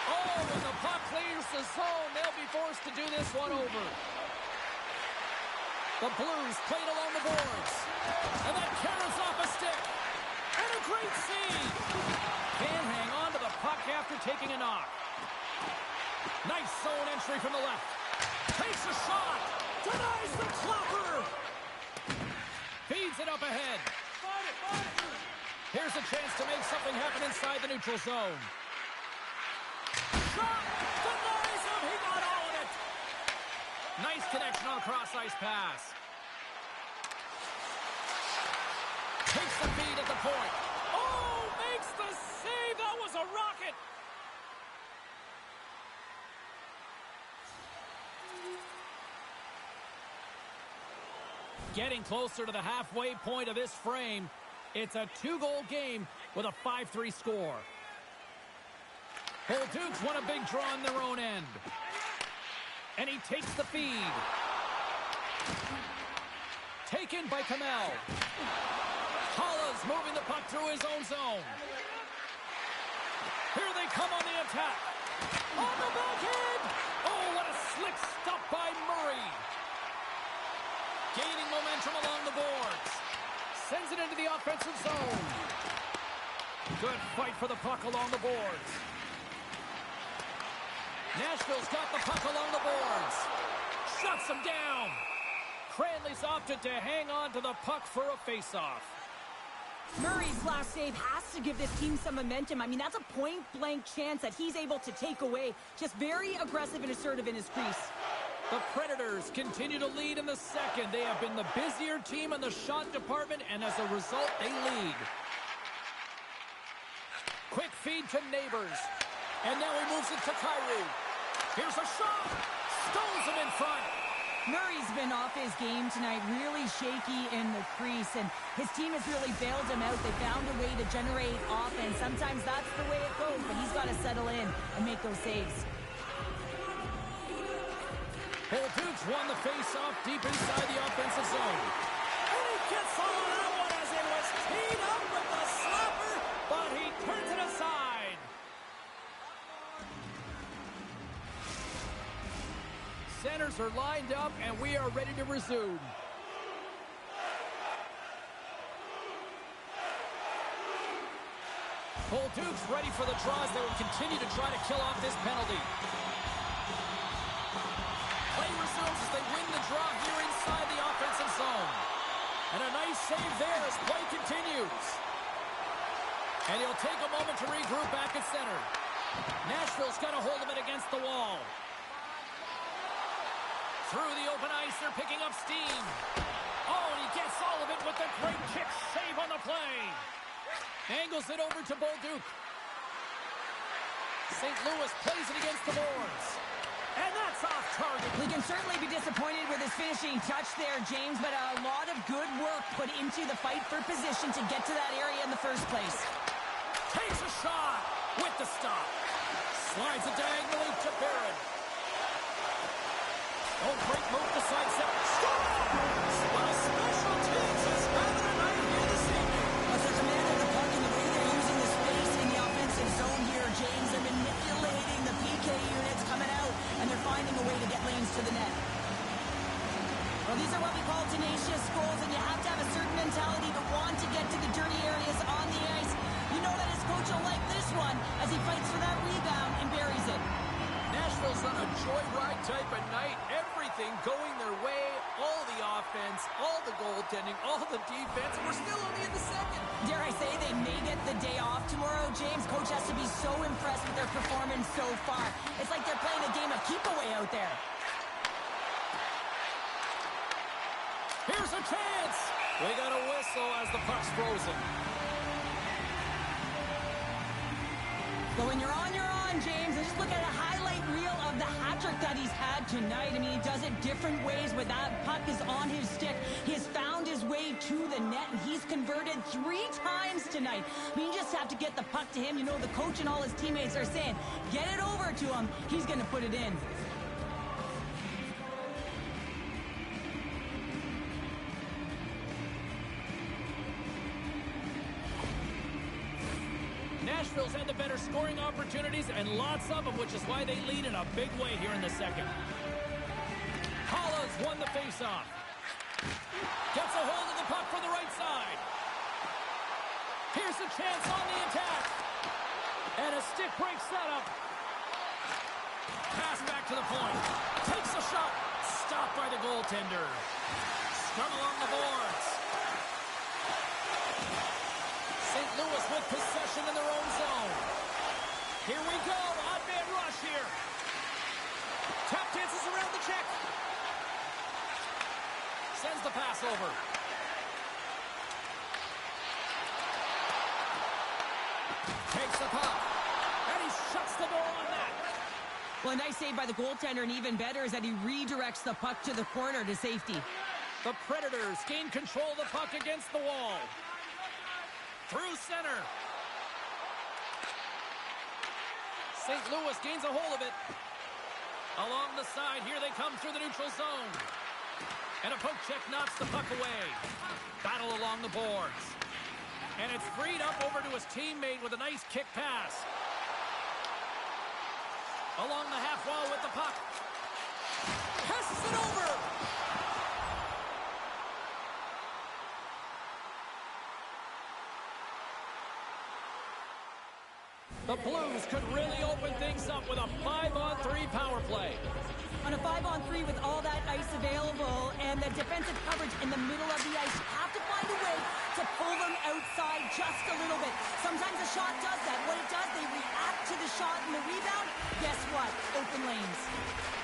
Oh, when the puck clears the zone, they'll be forced to do this one over. The Blues played along the boards. And that carries off a stick. And a great save. Can hang on to the puck after taking a knock. Nice zone entry from the left. Takes a shot. Denies the clopper. Feeds it up ahead. Here's a chance to make something happen inside the neutral zone. Shot. Denies him. He got all of it. Nice connection on a cross-ice pass. Takes the feed at the point. Oh, makes the save. That was a rocket. Getting closer to the halfway point of this frame. It's a 2-goal game with a 5-3 score. Bolduc's won a big draw on their own end. And he takes the feed. Taken by Kamel. Holla's moving the puck through his own zone. Here they come on the attack. On the backhand. Oh, what a slick stop by Murray. Gaining momentum along the boards. Sends it into the offensive zone. Good fight for the puck along the boards. Nashville's got the puck along the boards. Shuts him down. Cranley's opted to hang on to the puck for a face-off. Murray's last save has to give this team some momentum. I mean, that's a point-blank chance that he's able to take away. Just very aggressive and assertive in his crease. The Predators continue to lead in the second. They have been the busier team in the shot department, and as a result, they lead. Quick feed to Neighbors. And now he moves it to Kyrou. Here's a shot. Stones him in front. Murray's been off his game tonight, really shaky in the crease, and his team has really bailed him out. They found a way to generate offense. Sometimes that's the way it goes, but he's got to settle in and make those saves. Bolduc's won the face-off deep inside the offensive zone. And he gets all of that one as it was teed up with the slapper, but he turns it aside. Centers are lined up, and we are ready to resume. Bolduc's ready for the draws. They will continue to try to kill off this penalty. Play resumes as they win the draw here inside the offensive zone. And a nice save there as play continues. And he'll take a moment to regroup back at center. Nashville's got a hold of it against the wall. Through the open ice, they're picking up steam. Oh, and he gets all of it with a great kick save on the play. Angles it over to Bolduc. St. Louis plays it against the boards. And that's off target. He can certainly be disappointed with his finishing touch there, James, but a lot of good work put into the fight for position to get to that area in the first place. Takes a shot with the stop. Slides it diagonally to Barron. Oh, great move to sidestep. Scores! What a special teams is having a night here this evening. Well, they're commanding the puck in the way they're using the space in the offensive zone here, James. They're manipulating the PK units coming out, and they're finding a way to get lanes to the net. Well, these are what we call tenacious goals, and you have to have a certain mentality to want to get to the dirty areas on the ice. You know that his coach will like this one as he fights for that rebound and buries it. Nashville's on a joyride type of night. Everything going their way. All the offense, all the goaltending, all the defense. We're still only in the second. Dare I say they may get the day off tomorrow, James. Coach has to be so impressed with their performance so far. It's like they're playing a game of keep-away out there. Here's a chance. We got a whistle as the puck's frozen. So when you're on, James. And just look at a highlight reel of the hat-trick that he's had tonight. I mean, he does it different ways where that puck is on his stick. He has found his way to the net, and he's converted 3 times tonight. I mean, you just have to get the puck to him. You know, the coach and all his teammates are saying, get it over to him. He's going to put it in. Nashville's had the better scoring opportunities and lots of them, which is why they lead in a big way here in the second. Holla's won the faceoff. Gets a hold of the puck from the right side. Here's a chance on the attack. And a stick break setup. Pass back to the point. Takes a shot. Stopped by the goaltender. Scrum along the boards. St. Louis with possession in their own zone. Here we go. Odd man rush here. Tap dances around the check. sends the pass over. Takes the puck. And he shuts the door on that. Well, a nice save by the goaltender, and even better is that he redirects the puck to the corner to safety. The Predators gain control of the puck against the wall. Through center. St. Louis gains a hold of it. Along the side, here they come through the neutral zone. And a poke check knocks the puck away. Battle along the boards. And it's freed up over to his teammate with a nice kick pass. Along the half wall with the puck. Passes it over. The Blues could really open things up with a 5-on-3 power play. On a 5-on-3 with all that ice available and the defensive coverage in the middle of the ice, you have to find a way to pull them outside just a little bit. Sometimes a shot does that. What it does, they react to the shot and the rebound. Guess what? Open lanes.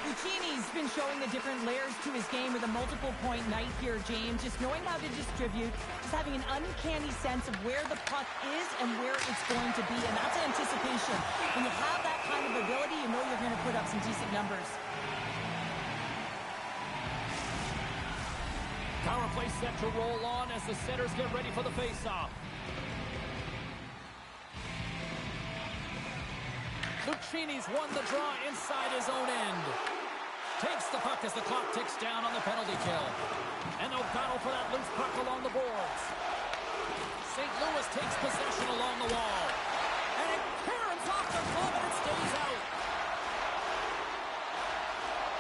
Lucchini's been showing the different layers to his game with a multiple-point night here, James. Just knowing how to distribute, just having an uncanny sense of where the puck is and where it's going to be, and that's anticipation. When you have that kind of ability, you know you're going to put up some decent numbers. Power play set to roll on as the centers get ready for the face-off. Lucchini's won the draw inside his own end. Takes the puck as the clock ticks down on the penalty kill. And they'll battle for that loose puck along the boards. St. Louis takes possession along the wall. And it caroms off the glove and it stays out.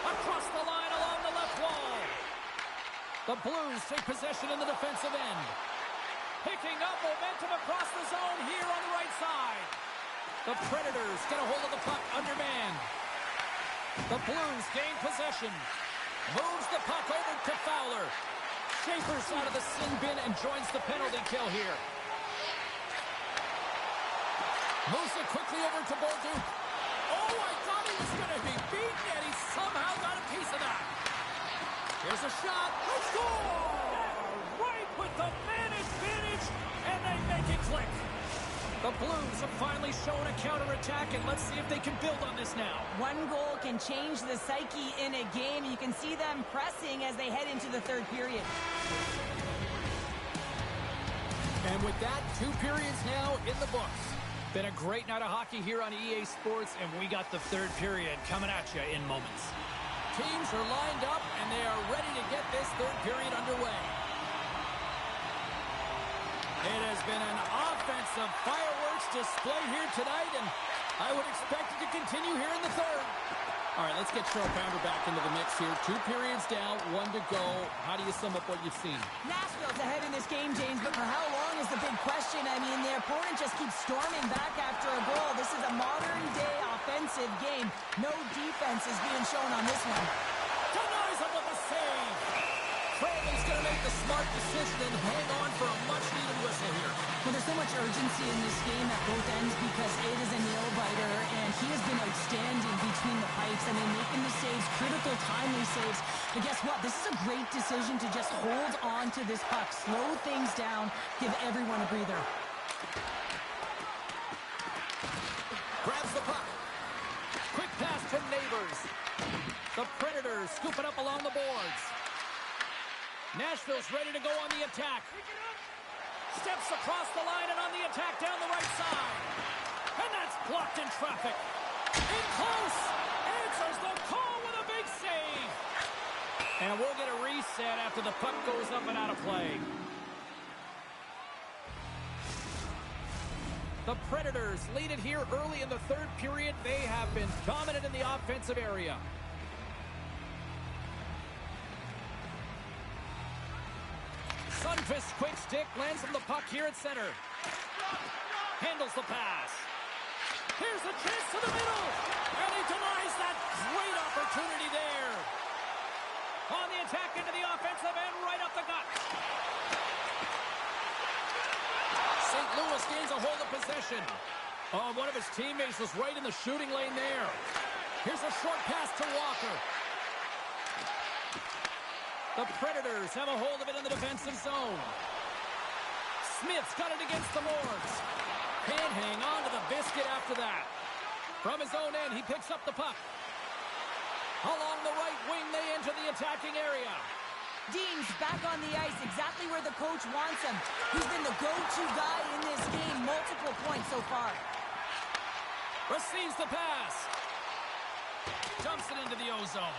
Across the line along the left wall. The Blues take possession in the defensive end. Picking up momentum across the zone here on the right side. The Predators get a hold of the puck undermanned. The Blues gain possession. Moves the puck over to Fowler. Schaefer's out of the sin bin and joins the penalty kill here. Moves it quickly over to Bolduc. Oh, I thought he was going to be beaten, and he somehow got a piece of that. Here's a shot. A score! Right with the man advantage, and they make it click. The Blues have finally shown a counterattack, and let's see if they can build on this now. One goal can change the psyche in a game. You can see them pressing as they head into the third period. And with that, 2 periods now in the books. Been a great night of hockey here on EA Sports, and we got the third period coming at you in moments. Teams are lined up, and they are ready to get this third period underway. It has been an offensive fireworks display here tonight, and I would expect it to continue here in the third. All right, let's get Cheryl Pounder back into the mix here. 2 periods down, 1 to go. How do you sum up what you've seen? Nashville's ahead in this game, James, but for how long is the big question? I mean, their opponent just keeps storming back after a goal. This is a modern-day offensive game. No defense is being shown on this one. Denies him with a save. Crowley's going to make the smart decision and hang on for a much-needed whistle here. Well, there's so much urgency in this game at both ends because it is a nail-biter, and he has been outstanding between the pipes. I mean, making the saves, critical, timely saves. But guess what? This is a great decision to just hold on to this puck, slow things down, give everyone a breather. Grabs the puck. Quick pass to Neighbors. The Predators scoop it up along the boards. Nashville's ready to go on the attack. Steps across the line and on the attack down the right side. And that's blocked in traffic. In close. Answers the call with a big save. And we'll get a reset after the puck goes up and out of play. The Predators lead it here early in the third period. They have been dominant in the offensive area. Sundqvist's quick stick lands him the puck here at center. Handles the pass. Here's a chance to the middle. And he denies that great opportunity there. On the attack into the offensive end, right up the gut. St. Louis gains a hold of possession. Oh, one of his teammates was right in the shooting lane there. Here's a short pass to Walker. The Predators have a hold of it in the defensive zone. Smith's got it against the boards. Can't hang on to the biscuit after that. From his own end, he picks up the puck. Along the right wing, they enter the attacking area. Dean's back on the ice, exactly where the coach wants him. He's been the go-to guy in this game, multiple points so far. Receives the pass. Dumps it into the O-zone.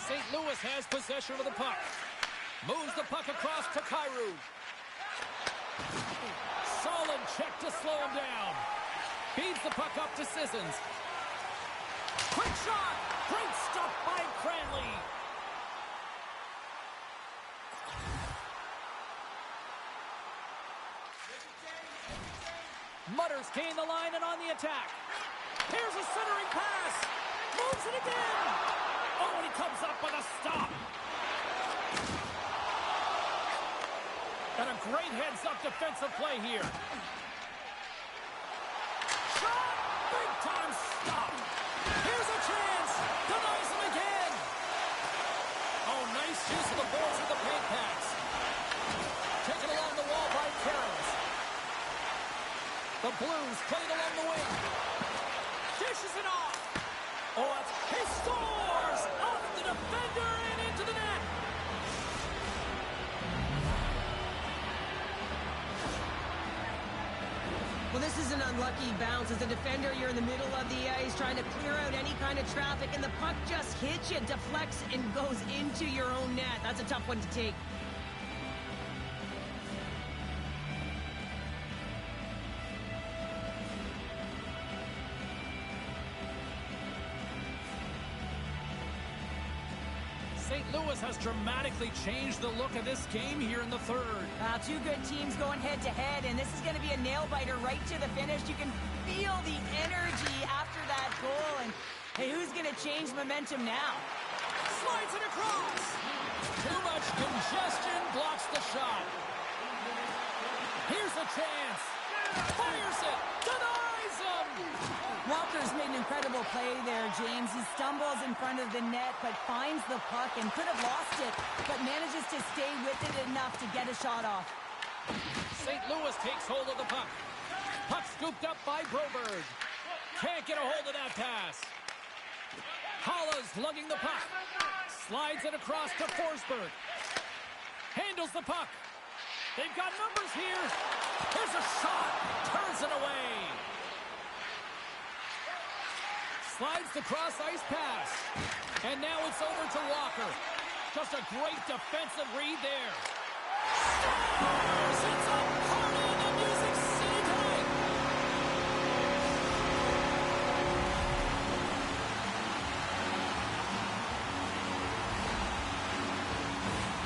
St. Louis has possession of the puck. Moves the puck across to Kyrou. Solid check to slow him down. Feeds the puck up to Sissons. Quick shot! Great stop by Cranley. Mutters gain the line and on the attack. Here's a centering pass. Moves it again. Oh, and he comes up with a stop. And a great heads-up defensive play here. Shot! Big-time stop. Here's a chance. Denies him again. Oh, nice use of the boards with the paint pass. Taken along the wall by Carols. The Blues played along the wing. Dishes it off. Oh, he scores! Off the defender and into the net. Well, this is an unlucky bounce. As a defender, you're in the middle of the ice trying to clear out any kind of traffic, and the puck just hits you, deflects, and goes into your own net. That's a tough one to take. St. Louis has dramatically changed the look of this game here in the third. Two good teams going head-to-head, and this is going to be a nail-biter right to the finish. You can feel the energy after that goal, and hey, who's going to change momentum now? Slides it across. Too much congestion blocks the shot. Here's a chance. Fires it. Denies him. Walker's made an incredible play there, James. He stumbles in front of the net, but finds the puck and could have lost it, but manages to stay with it enough to get a shot off. St. Louis takes hold of the puck. Puck scooped up by Broberg. Can't get a hold of that pass. Holla's lugging the puck. Slides it across to Forsberg. Handles the puck. They've got numbers here. There's a shot. Turns it away. Slides the cross-ice pass. And now it's over to Walker. Just a great defensive read there. Stars! It's a party in the Music City tonight.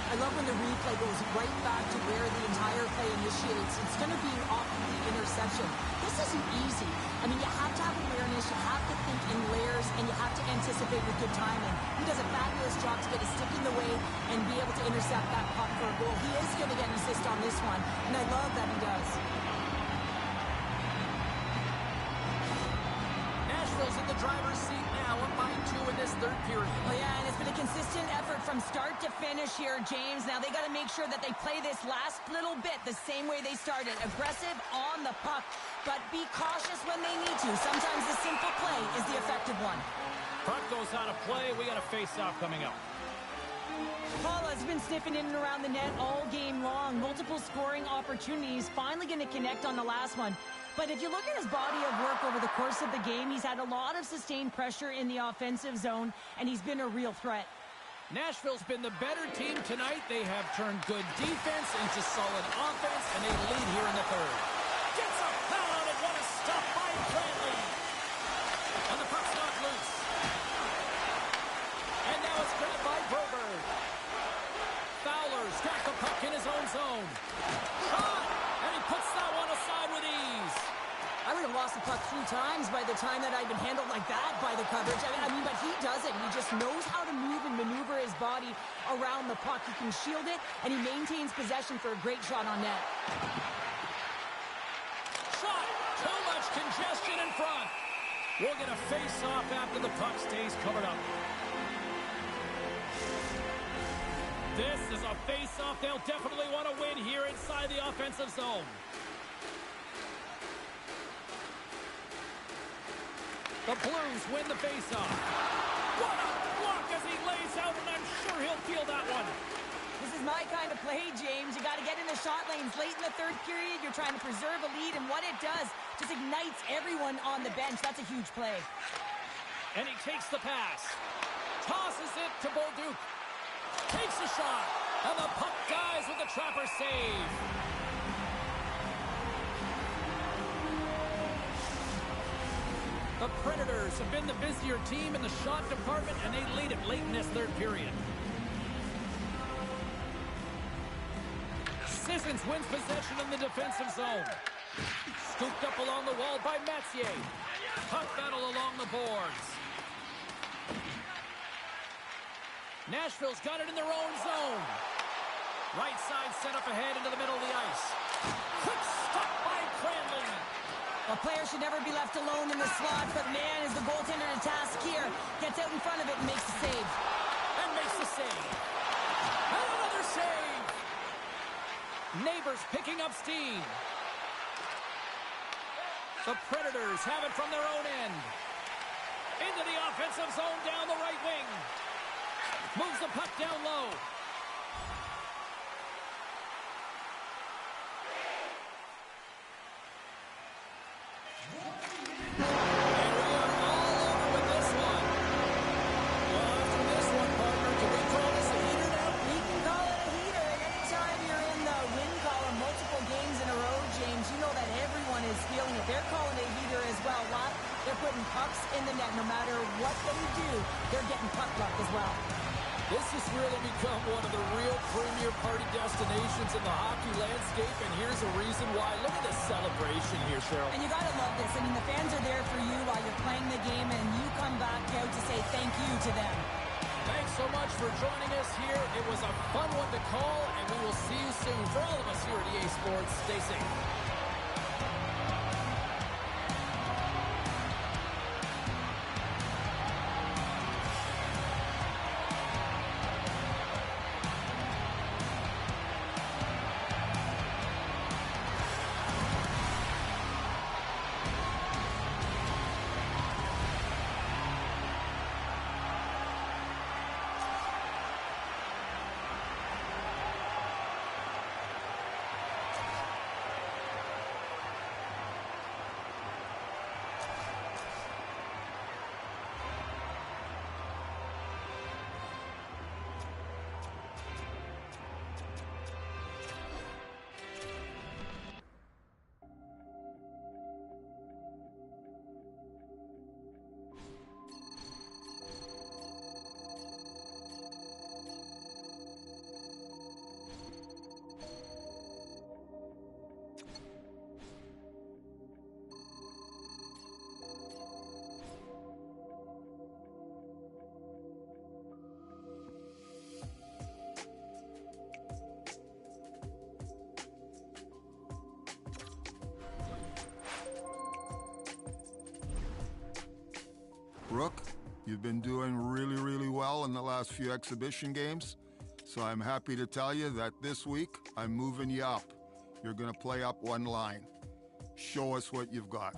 I love when the replay goes right back to where the entire play initiates. It's going to be off the interception. This isn't easy. I mean, you have to have awareness, you have to think in layers, and you have to anticipate with good timing. He does a fabulous job to get a stick in the way and be able to intercept that puck for a goal. He is going to get an assist on this one, and I love that he does. Nashville's in the driver's seat now, up by 2 in this third period. Oh, yeah, and it's been a consistent effort from start to finish here, James. Now they got to make sure that they play this last little bit the same way they started. Aggressive on the puck, but be cautious when they need to. Sometimes the simple play is the effective one. Puck goes out of play. We got a face-off coming up. Paula's been sniffing in and around the net all game long. Multiple scoring opportunities. Finally going to connect on the last one. But if you look at his body of work over the course of the game, he's had a lot of sustained pressure in the offensive zone, and he's been a real threat. Nashville's been the better team tonight. They have turned good defense into solid offense, and they lead here in the third. Gets a foul on it. What a stop by Cranley. And the puck's not loose. And now it's grabbed by Broberg. Fowler's got the puck in his own zone. Shot! And he puts that one aside with ease. I would have lost the puck 3 times by the time that I'd been handled like that by the coverage. I mean, but he doesn't. He just knows how to move and maneuver his body around the puck. He can shield it, and he maintains possession for a great shot on net. Shot! Too much congestion in front. We'll get a face-off after the puck stays covered up. This is a face-off they'll definitely want to win here inside the offensive zone. The Blues win the face-off. What a block as he lays out, and I'm sure he'll feel that one. This is my kind of play, James. You got to get in the shot lanes late in the third period. You're trying to preserve a lead, and what it does just ignites everyone on the bench. That's a huge play. And he takes the pass. Tosses it to Bolduc. Takes a shot. And the puck dies with the trapper save. The Predators have been the busier team in the shot department, and they lead it late in this third period. Sissons wins possession in the defensive zone. Scooped up along the wall by Mathieu. Puck battle along the boards. Nashville's got it in their own zone. Right side set up ahead into the middle of the ice. Quick stop by Cranley. A player should never be left alone in the slot, but man, is the goaltender to task here. Gets out in front of it and makes the save. And makes the save. And another save. Neighbors picking up steam. The Predators have it from their own end. Into the offensive zone down the right wing. Moves the puck down low. They're calling it a heater as well. Why? They're putting pucks in the net. No matter what they do, they're getting puck luck as well. This has really become one of the real premier party destinations in the hockey landscape, and here's a reason why. Look at the celebration here, Cheryl. And you got to love this. I mean, the fans are there for you while you're playing the game, and you come back out to say thank you to them. Thanks so much for joining us here. It was a fun one to call, and we will see you soon. For all of us here at EA Sports, stay safe. Rook, you've been doing really well in the last few exhibition games, so I'm happy to tell you that this week I'm moving you up. You're going to play up one line. Show us what you've got.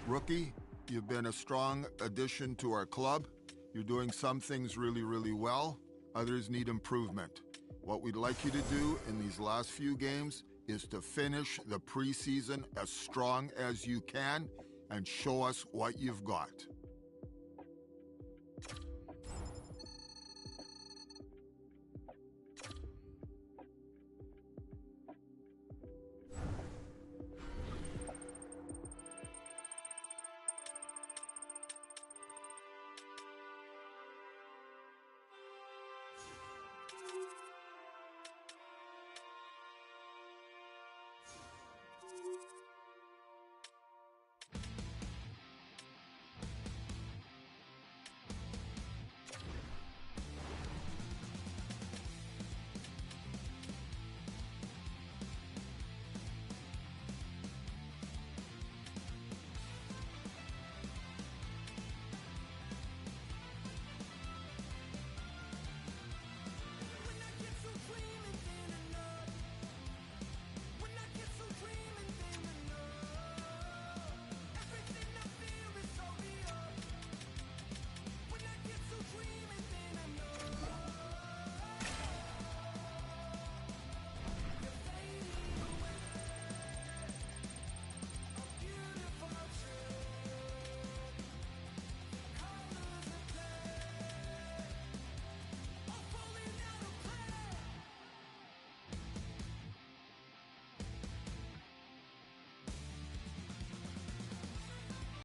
Rookie, you've been a strong addition to our club. You're doing some things really well. Others need improvement. What we'd like you to do in these last few games is to finish the preseason as strong as you can and show us what you've got.